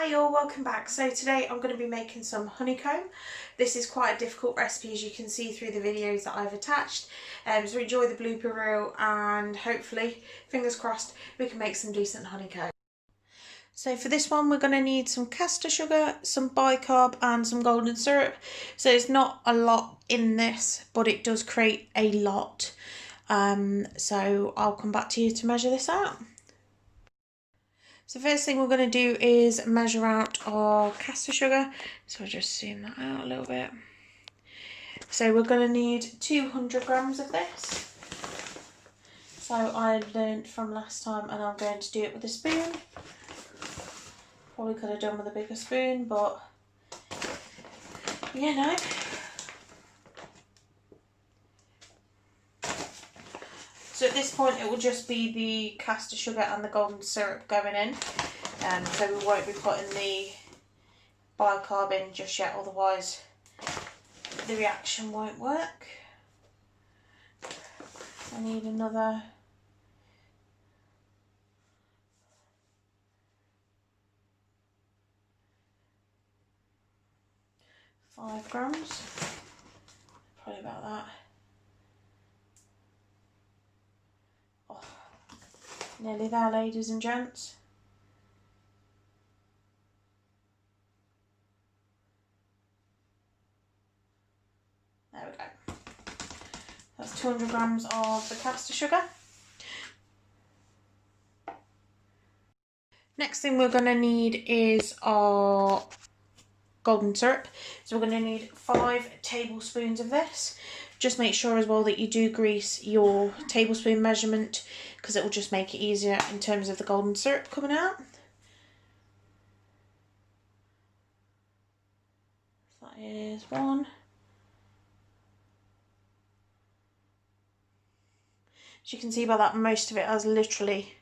Hi all, welcome back. So today I'm going to be making some honeycomb. This is quite a difficult recipe, as you can see through the videos that I've attached. So enjoy the blooper reel and hopefully, fingers crossed, we can make some decent honeycomb. So for this one we're going to need some caster sugar, some bicarb and some golden syrup. So it's not a lot in this, but it does create a lot. So I'll come back to you to measure this out. So first thing we're going to do is measure out our caster sugar. So I'll just zoom that out a little bit. So we're going to need 200 grams of this. So I learned from last time and I'm going to do it with a spoon. Probably could have done with a bigger spoon, but you know. So at this point it will just be the caster sugar and the golden syrup going in. So we won't be putting the bicarb in just yet, otherwise the reaction won't work. I need another 5 grams, probably about that. Oh, nearly there, ladies and gents. There we go. That's 200 grams of the caster sugar. Next thing we're going to need is our golden syrup. So we're going to need 5 tablespoons of this. Just make sure as well that you do grease your tablespoon measurement, because it will just make it easier in terms of the golden syrup coming out. That is 1. As you can see by that, most of it has literally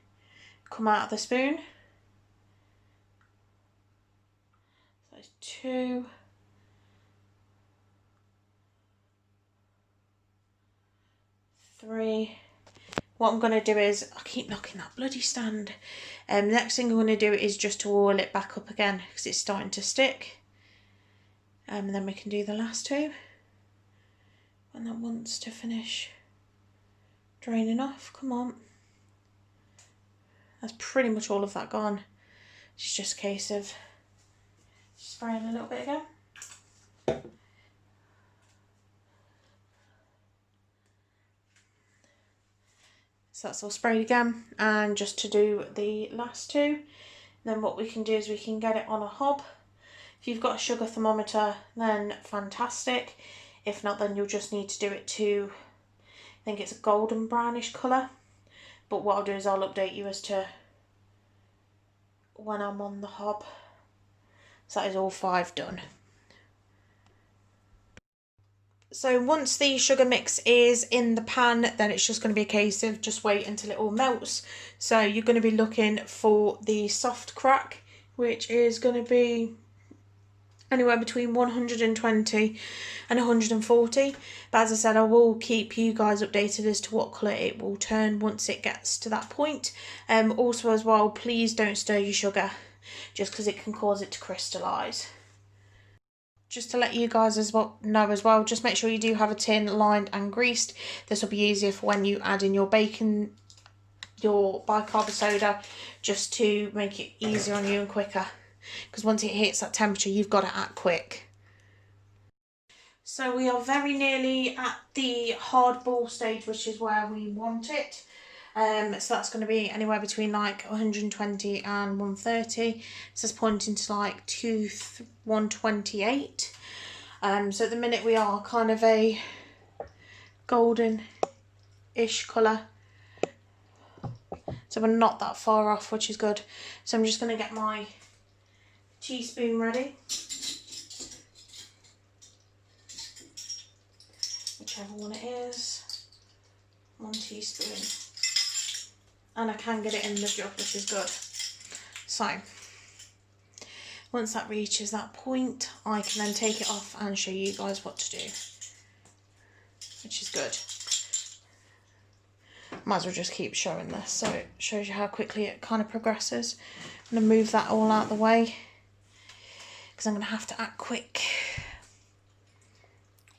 come out of the spoon. So that's 2. 3. What I'm going to do is, I keep knocking that bloody stand. The next thing I'm going to do is just to oil it back up again, because it's starting to stick. And then we can do the last 2. And that wants to finish draining off. Come on. That's pretty much all of that gone. It's just a case of spraying a little bit again. So that's all sprayed again, and just to do the last 2, then what we can do is we can get it on a hob. If you've got a sugar thermometer, then fantastic. If not, then you'll just need to do it to, I think it's a golden brownish colour. But what I'll do is I'll update you as to when I'm on the hob. So that is all 5 done. So once the sugar mix is in the pan, then it's just going to be a case of just wait until it all melts. So you're going to be looking for the soft crack, which is going to be anywhere between 120 and 140. But as I said, I will keep you guys updated as to what colour it will turn once it gets to that point. Also as well, please don't stir your sugar, just because it can cause it to crystallise. Just to let you guys know as well, just make sure you do have a tin lined and greased. This will be easier for when you add in your bacon, your bicarb soda, just to make it easier on you and quicker. Because once it hits that temperature, you've got to act quick. So we are very nearly at the hard ball stage, which is where we want it. So that's going to be anywhere between like 120 and 130. So it's pointing to like 128. So at the minute we are kind of a golden-ish colour. So we're not that far off, which is good. So I'm just going to get my teaspoon ready. Whichever one it is. 1 teaspoon. And I can get it in the jug, which is good. So, once that reaches that point, I can then take it off and show you guys what to do, which is good. Might as well just keep showing this, so it shows you how quickly it kind of progresses. I'm going to move that all out of the way. because I'm going to have to act quick.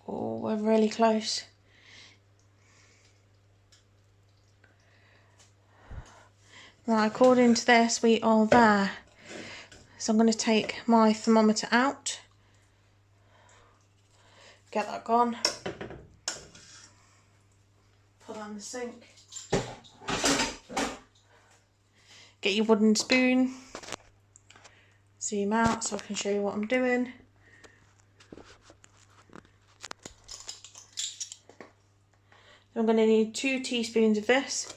Oh, we're really close. Right, according to this, we are there. So I'm going to take my thermometer out. Get that gone. Put that in the sink. Get your wooden spoon. Zoom out so I can show you what I'm doing. I'm going to need 2 teaspoons of this.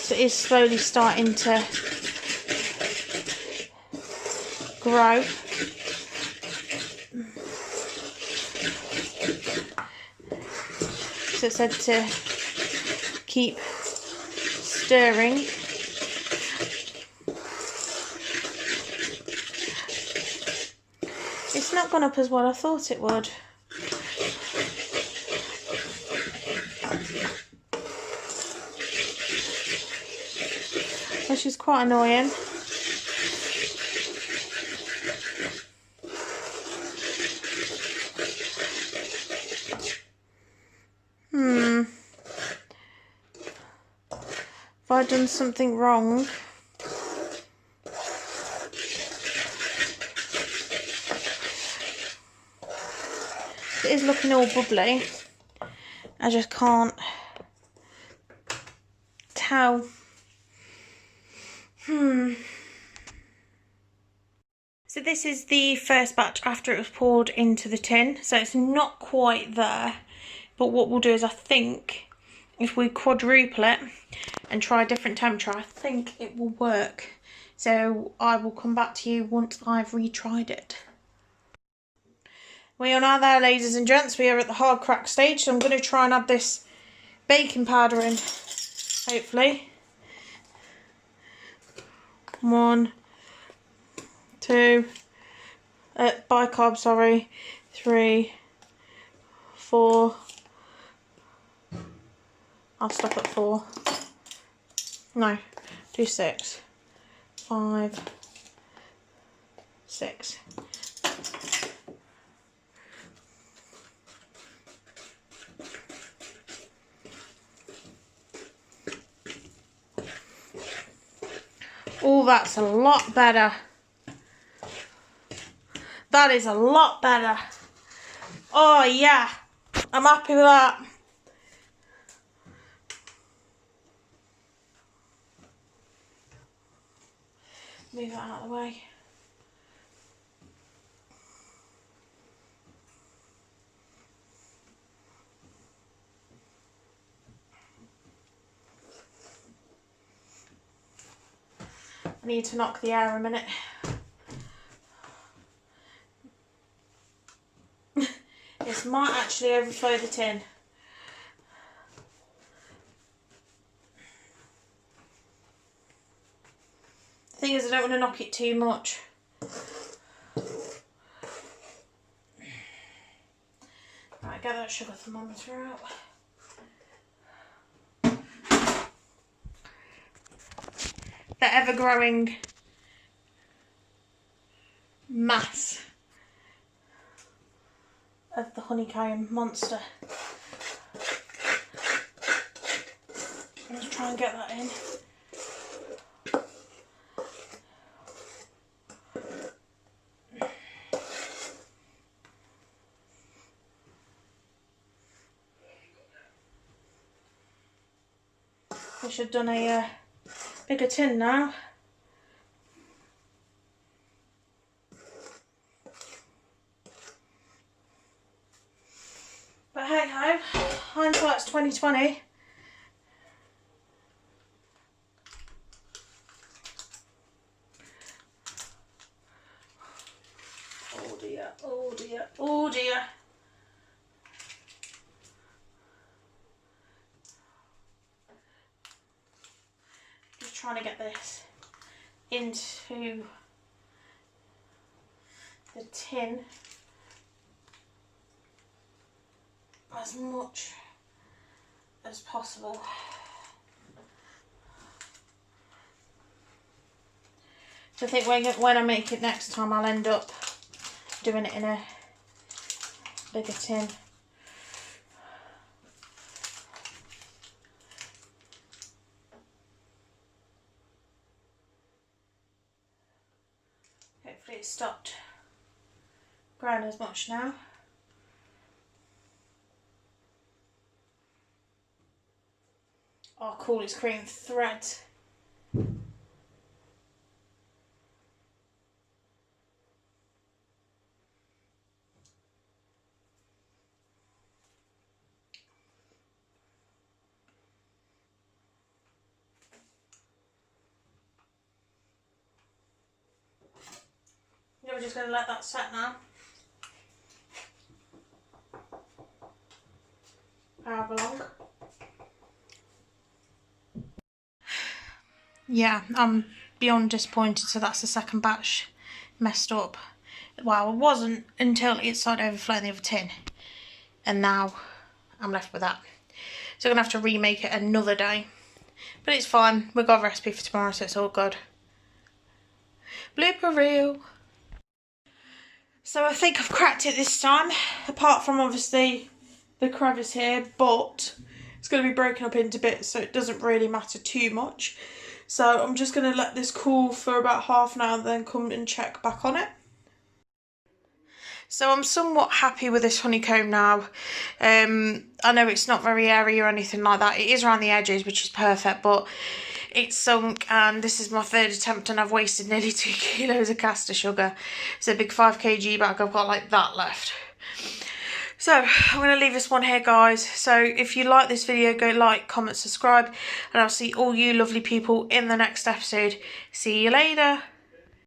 So it is slowly starting to grow. So it said to keep stirring. It's not gone up as well I thought it would. Which is quite annoying. Have I done something wrong? It is looking all bubbly. I just can't tell. So this is the first batch after it was poured into the tin. So it's not quite there. But what we'll do is I think if we quadruple it and try a different temperature, I think it will work. So I will come back to you once I've retried it. We are now there, ladies and gents. We are at the hard crack stage. So I'm going to try and add this baking powder in, hopefully. 1, 2, bicarb, sorry, 3, 4. I'll stop at 4. No, do 6, 5, 6. Oh, that's a lot better. That is a lot better. Oh yeah, I'm happy with that. Move that out of the way. I need to knock the air a minute. This might actually overflow the tin. The thing is, I don't want to knock it too much. Right, get that sugar thermometer out. The ever-growing mass of the honeycomb monster. Let's try and get that in. I should have done a bigger tin now. But hey ho, hindsight's 20/20. Oh dear, oh dear, oh dear. Just trying to get this into the tin as much as possible. So I think when I make it next time, I'll end up doing it in a bigger tin. Hopefully it's stopped growing as much now. Oh cool, it's creating threads. We're just going to let that set now. However long. Yeah, I'm beyond disappointed. So that's the second batch messed up. Well, it wasn't until it started overflowing the other tin. And now I'm left with that. So I'm going to have to remake it another day. But it's fine. We've got a recipe for tomorrow, so it's all good. Blooper reel. So I think I've cracked it this time, apart from obviously the crevice here, but it's going to be broken up into bits, so it doesn't really matter too much. So I'm just going to let this cool for about half an hour and then come and check back on it. So I'm somewhat happy with this honeycomb now. I know it's not very airy or anything like that. It is around the edges, which is perfect, but it's sunk, and this is my third attempt and I've wasted nearly 2 kilos of caster sugar. It's a big 5 kg bag, I've got like that left. So I'm going to leave this one here, guys. So if you like this video, go like, comment, subscribe, and I'll see all you lovely people in the next episode. See you later.